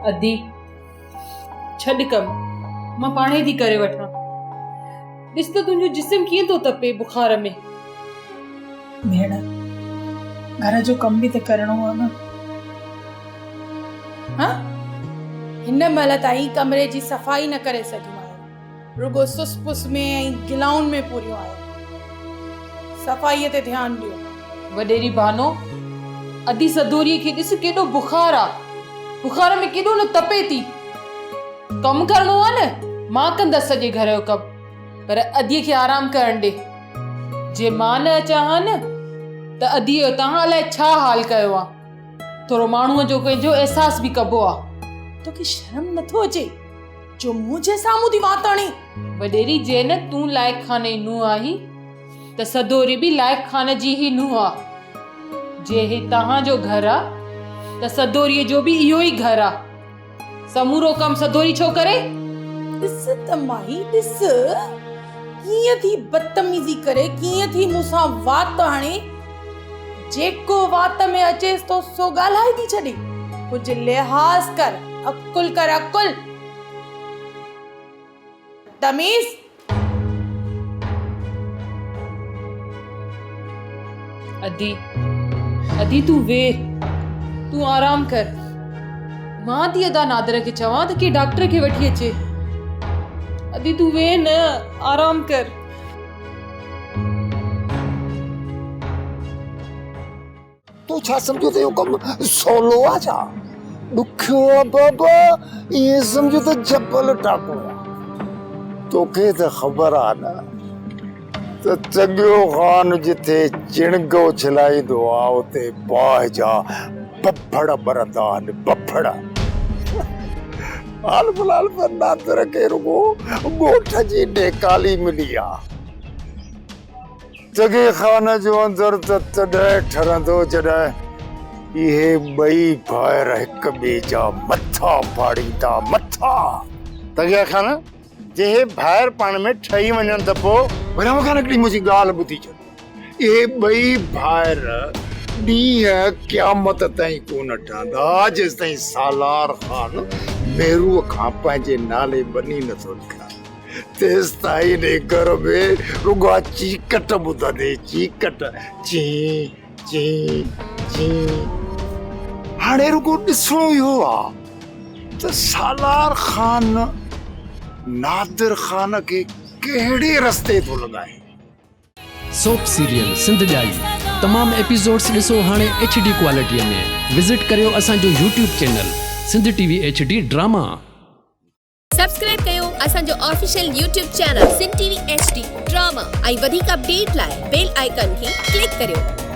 अदी छॾ कम मां पाणे थी करे वठां। ॾिस त तुंहिंजो जिस्म कीअं थो तपे बुखार में। भेण घर जो कम भी त करणो आहे न। हाँ हिन महिल ताईं कमरे जी सफ़ाई न करे सघियूं आहियूं, रुगो सुस पुस में ऐं गिलाउनि में पूरियूं आहियूं। सफ़ाईअ ते ध्यानु ॾियो। वॾेरी बानो, अदी सदोरीअ खे ॾिस केॾो बुखार आहे, बुखार में केॾो न तपे थी। कमु करणो आहे न, मां कंदसि सॼे घर जो कमु, पर अदीअ खे आराम करण ॾे। जे मां न अचां हा न त अदीअ जो तव्हां अलाए छा हाल कयो आहे। थोरो माण्हूअ जो कंहिंजो एहसास बि कबो आहे। तोखे शर्म नथो अचे जो मुंहिंजे साम्हूं थी वात आणी? वॾेरी जे न तूं लाइक़ खाने नूंहं आहीं त सदोरी बि लाइक़ खाने जी ही नूंहं आहे। जे ही तव्हांजो घर आहे त सदोरीअ जो बि इहो ई घर आहे। समूरो कम सदोरी छो करे? ॾिस त माई ॾिस कीअं थी बदतमीज़ी करे, कीअं थी मूंसां वात हाणे। जेको वात में अचेस तो सो ॻाल्हाए थी छॾे। कुछ लिहाज़ कर, अकुल कर, अकुल तमीज़। अदी अदी तूं वेह, तूं आराम कर। मां थी अदा नादर खे चवां त के डॉक्टर खे वठी अचे। अदी तूं वेह न, आराम कर। तू छा समझो तो कम सोलो आ छा? दुखियो आ बाबा, ये समझो तो जबल टाको। तोखे त ख़बर आ न त चंगियो खान जिथे चिणगो छिलाईंदो आ उते बाह जा बफड़ बरंदा आहिनि, बफड़। हाल फिलहाल पर नादर खे रुगो ॻोठ जी ढेकाली मिली आ। जॻह खान जो अंदर त तॾहिं ठरंदो जॾहिं इहे ॿई भाइर हिक ॿिए जा मथा फाड़ींदा, मथा। तॻह खान जे भाइर पाण में ठही वञनि त पोइ वरी मूंखां हिकिड़ी मुंहिंजी ॻाल्हि ॿुधी छॾ। इहे ॿई भाइर ॾींहं क़यामत ताईं कोन ठहंदा जेसि ताईं सालार ख़ान मेरूअ खां पंहिंजे नाले बनी नथो लिखाए। तेसि ताईं घर में रुॻा चीकट ॿुधंदे, चीकट ची ची ची। हाणे रुॻो ॾिसणो इहो आहे त सालार ख़ान नादिर ख़ान खे कहिड़े रस्ते थो लॻाए। सोप सीरियल सिंध ॼाई तमाम एपिसोड्स ॾिसो हाणे HD क्वालिटीअ में। विज़िट करियो असांजो YouTube channel Sindh TV HD drama. Subscribe कयो असांजो official YouTube channel Sindh TV HD drama ऐं वधीक अपडेट लाइ बेल आइकन खे क्लिक करियो।